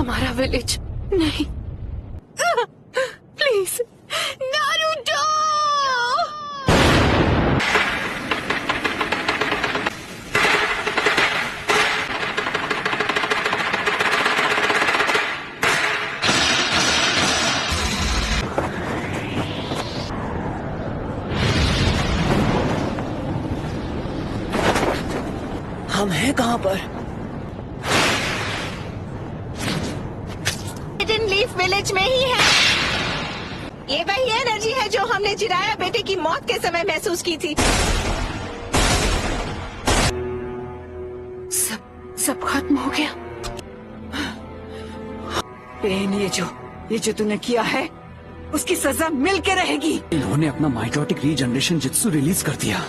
हमारा विलेज नहीं। Please Naruto. हम हैं कहाँ पर? हिडन लीफ विलेज में ही है। ये वही एनर्जी है जो हमने जिराया बेटे की मौत के समय महसूस की थी। सब खत्म हो गया। पेन, ये जो तूने किया है उसकी सजा मिल के रहेगी। इन्होंने अपना माइटोटिक रीजनरेशन जित्सु रिलीज कर दिया।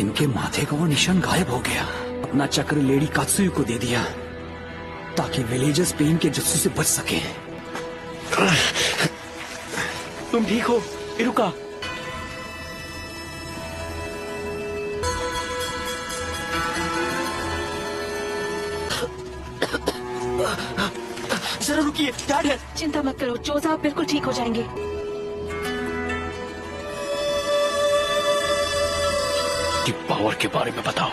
इनके माथे का वो निशान गायब हो गया। अपना चक्र लेडी कात्सुयु को दे दिया ताकि विलेजर्स पेन के जित्सु से बच सके। तुम ठीक हो इरुका? जरा रुकिए, डैड है। चिंता मत करो चोजा, आप बिल्कुल ठीक हो जाएंगे। कि पावर के बारे में बताओ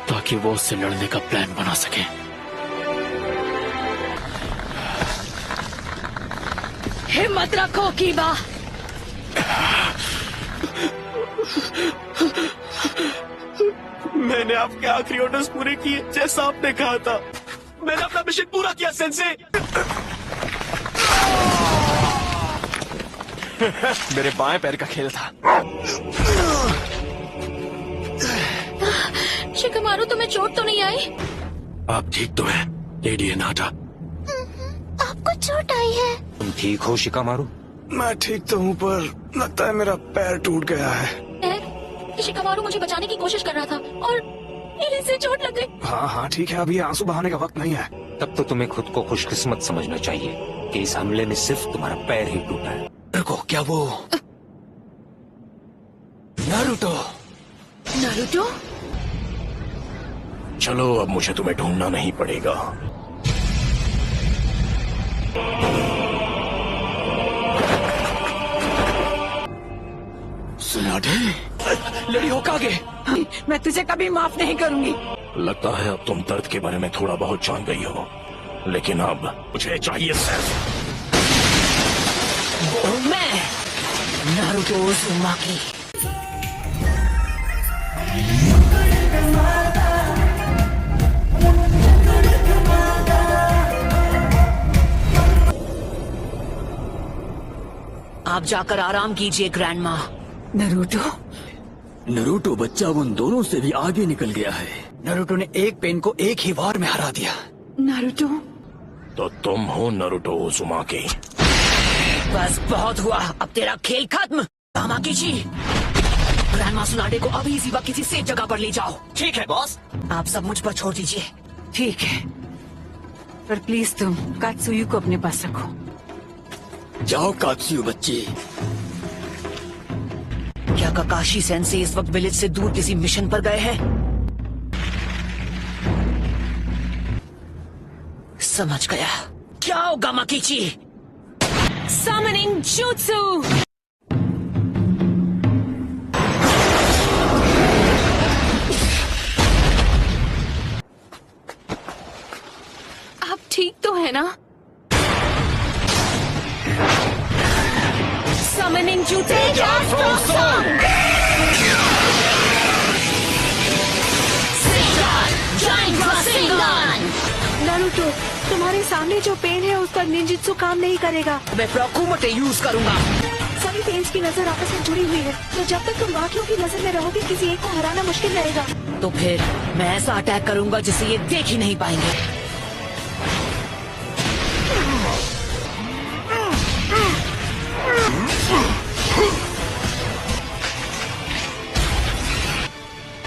ताकि वो उससे लड़ने का प्लान बना सके। हिम्मत रखो कीबा। मैंने आपके आखिरी ऑर्डर्स पूरे किए जैसा आपने कहा था। मैंने अपना मिशन पूरा किया सेंसे। मेरे बाएं पैर का खेल था। शिकमारू, तुम्हें चोट तो नहीं आई? आप ठीक तो हैं लेडी हिनाटा? आपको चोट आई है? तुम ठीक हो शिकामारू? मैं ठीक तो हूँ पर लगता है मेरा पैर टूट गया है। शिकमारू मुझे बचाने की कोशिश कर रहा था और मेरे से चोट लग गई। हाँ ठीक है, अभी आंसू बहाने का वक्त नहीं है। तब तो तुम्हें खुद को खुशकिस्मत समझना चाहिए कि इस हमले में सिर्फ तुम्हारा पैर ही टूटा है। रुको, क्या वो नारुतो? नारुतो? चलो अब मुझे तुम्हें ढूंढना नहीं पड़ेगा। सुनाडे, लेडी होकागे, मैं तुझे कभी माफ नहीं करूंगी। लगता है अब तुम दर्द के बारे में थोड़ा बहुत जान गई हो, लेकिन अब मुझे चाहिए सिर्फ मैं नारुतो उज़ुमाकी। आप जाकर आराम कीजिए ग्रैंडमा। नरूटो बच्चा उन दोनों से भी आगे निकल गया है। नरूटो ने एक पेन को एक ही वार में हरा दिया। नारुतो? तो तुम हो नारुतो उज़ुमाकी। बस बहुत हुआ, अब तेरा खेल खत्म। तामाकीची, ग्रैंडमा सुनाडे को अभी इसी वक्त किसी सेफ जगह पर ले जाओ। ठीक है बॉस। आप सब मुझ पर छोड़ दीजिए। ठीक है, पर प्लीज तुम कात्सुयु को अपने पास रखो। जाओ कात्सुयु बच्ची। क्या काकाशी सेंसे इस वक्त विलेज से दूर किसी मिशन पर गए हैं? समझ गया। क्या होगा माकीची? Summoning Jutsu! आप ठीक तो है ना? Summoning Jutsu! नारुतो, तुम्हारे सामने जो पेन है उस पर निंजित्सु काम नहीं करेगा। मैं प्रोकुमोटे यूज करूंगा। सभी पेन्स की नजर आपस में जुड़ी हुई है, तो जब तक तुम बाकियों की नजर में रहोगे किसी एक को हराना मुश्किल रहेगा। तो फिर मैं ऐसा अटैक करूंगा जिसे ये देख ही नहीं पाएंगे।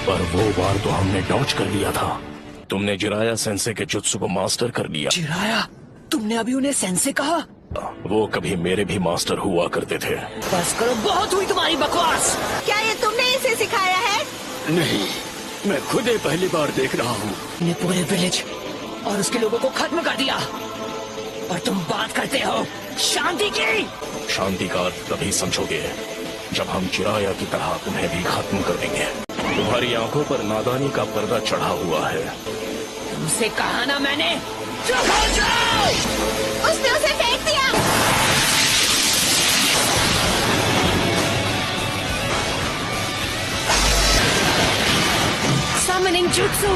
पर वो बार तो हमने डॉज कर लिया था। तुमने जिराया सेंसे के जुत्सु को मास्टर कर लिया। जिराया? तुमने अभी उन्हें सेंसे कहा? वो कभी मेरे भी मास्टर हुआ करते थे। बस करो, बहुत हुई तुम्हारी बकवास। क्या ये तुमने इसे सिखाया है? नहीं, मैं खुद ही पहली बार देख रहा हूँ। ने पूरे विलेज और उसके लोगों को खत्म कर दिया। और तुम बात करते हो शांति की। शांति का अर्थ तभी समझोगे जब हम चिराया की तरह तुम्हें भी खत्म कर देंगे। तुम्हारी आंखों पर नादानी का पर्दा चढ़ा हुआ है। तुमसे कहा ना मैंने, चुप हो जाओ। उसने उसे फेंक दिया। Summoning Jutsu।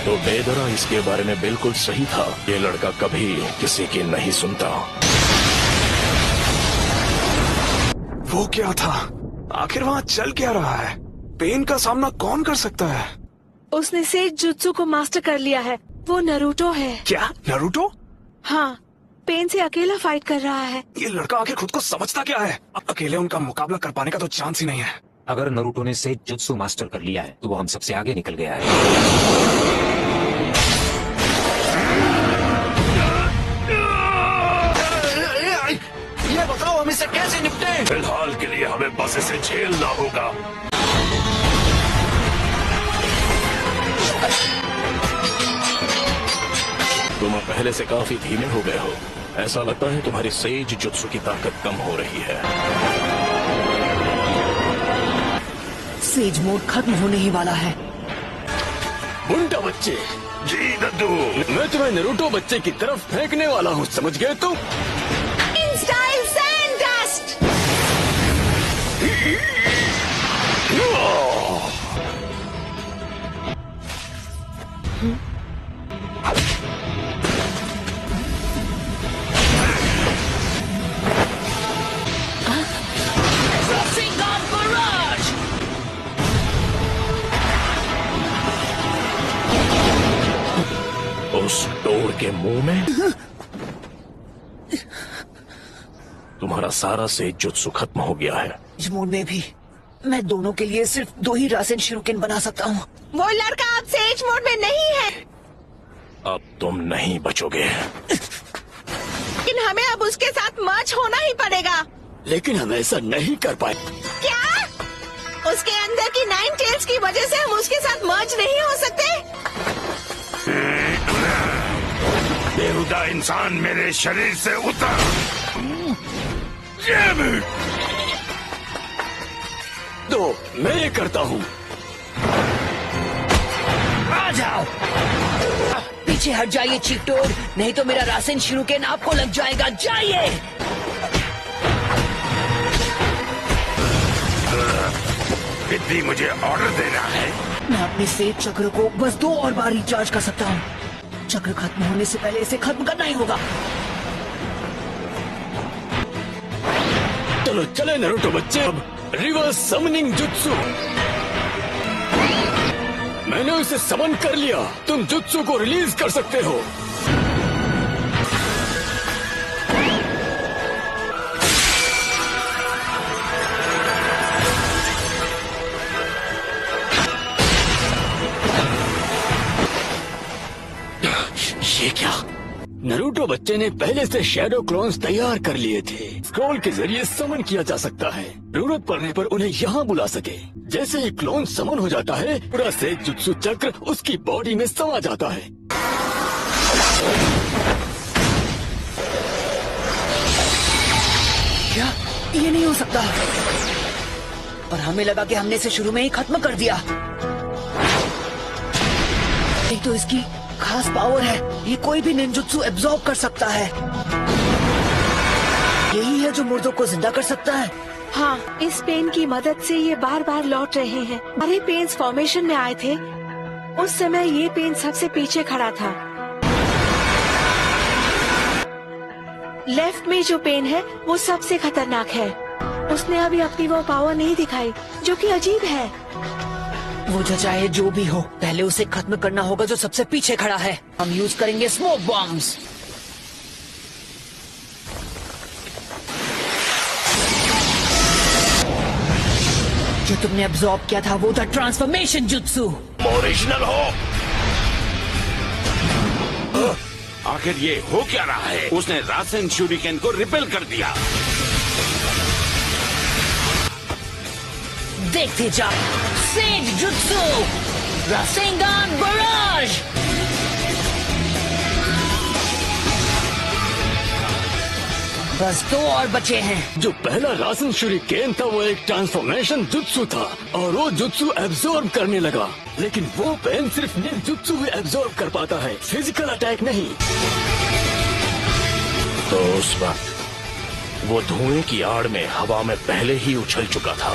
तो बेदरा इसके बारे में बिल्कुल सही था। ये लड़का कभी किसी की नहीं सुनता। वो क्या था? आखिर वहाँ चल क्या रहा है? पेन का सामना कौन कर सकता है? उसने सेज जुत्सु को मास्टर कर लिया है। वो नरूटो है। क्या नरूटो? हाँ, पेन से अकेला फाइट कर रहा है। ये लड़का आखिर खुद को समझता क्या है? अकेले उनका मुकाबला कर पाने का तो चांस ही नहीं है। अगर नरूटो ने सेज जुत्सु मास्टर कर लिया है तो वो हम सबसे आगे निकल गया है। ये बताओ हम इससे कैसे निपटे? फिलहाल के लिए हमें बस इसे झेलना होगा। तुम पहले से काफी धीमे हो गए हो। ऐसा लगता है तुम्हारी सेज जुत्सु की ताकत कम हो रही है। सेज मोड खत्म होने ही वाला है। बुंटा बच्चे, जी दद्दू। मैं तुम्हें नरूटो बच्चे की तरफ फेंकने वाला हूँ, समझ गए तुम? In style sand dust. उस डोर के मुंह में तुम्हारा सारा सेज जुत्सु खत्म हो गया है। इस मोड में भी मैं दोनों के लिए सिर्फ 2 ही रासेन शिरुकेन बना सकता हूँ। वो लड़का अब सेज मोड में नहीं है। अब तुम नहीं बचोगे। लेकिन हमें अब उसके साथ मर्ज होना ही पड़ेगा। लेकिन हम ऐसा नहीं कर पाए। क्या? उसके अंदर की 9 टेल्स की वजह से हम उसके साथ मर्ज नहीं हो सकते? बेहुदा इंसान मेरे शरीर से उतर। तो मैं ये करता हूँ। आ जाओ, पीछे हट जाइए चीटोड, नहीं तो मेरा रासेन शिरुकेन आपको लग जाएगा। जाइए। बिद्दी मुझे ऑर्डर देना है। मैं अपने सेज चक्र को बस 2 और बार रिचार्ज कर सकता हूँ। चक्र खत्म होने से पहले इसे खत्म करना ही होगा। चलो चले नरूटो बच्चे, अब रिवर्स समनिंग जुत्सु। मैंने उसे समन कर लिया। तुम जुत्सु को रिलीज कर सकते हो। ये क्या? नरूटो बच्चे ने पहले से शैडो क्लोन्स तैयार कर लिए थे। स्क्रॉल के जरिए समन किया जा सकता है। जरूरत पड़ने पर उन्हें यहाँ बुला सके। जैसे ही क्लोन समन हो जाता है, पूरा सेज जुत्सु चक्र उसकी बॉडी में समा जाता है। क्या? ये नहीं हो सकता। पर हमें लगा कि हमने इसे शुरू में ही खत्म कर दिया। एक तो इसकी खास पावर है, ये कोई भी निंजुत्सु एब्जॉर्ब कर सकता है। यही है जो मुर्दों को जिंदा कर सकता है। हाँ, इस पेन की मदद से ये बार बार लौट रहे हैं। सारे पेन्स फॉर्मेशन में आए थे। उस समय ये पेन सबसे पीछे खड़ा था। लेफ्ट में जो पेन है वो सबसे खतरनाक है। उसने अभी अपनी वो पावर नहीं दिखाई, जो कि अजीब है। वो जो चाहे जो भी हो, पहले उसे खत्म करना होगा जो सबसे पीछे खड़ा है। हम यूज करेंगे स्मोक बॉम्ब्स। जो तुमने अब्सॉर्ब किया था वो था ट्रांसफॉर्मेशन जुत्सु। ओरिजिनल हो। आखिर ये हो क्या रहा है? उसने रासेन शूरिकेन को रिपेल कर दिया। देखते जाओ, सेज जुत्सु। Rasengan barrage. बस 2 और बचे हैं। जो पहला रासन शूरिकेन था वो एक ट्रांसफॉर्मेशन जुत्सु था और वो जुत्सु एब्जॉर्ब करने लगा, लेकिन वो पेन सिर्फ निंजुत्सु ही एब्जॉर्ब कर पाता है, फिजिकल अटैक नहीं। तो उस वक्त वो धुएं की आड़ में हवा में पहले ही उछल चुका था।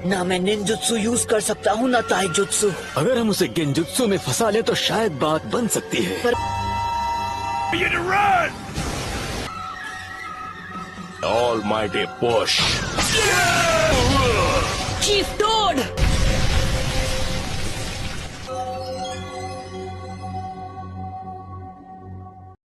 ना मैं निंजुत्सु यूज कर सकता हूँ ना ताइजुत्सु। अगर हम उसे गेंजुत्सु में फंसा ले तो शायद बात बन सकती है। Almighty push. Chief toad.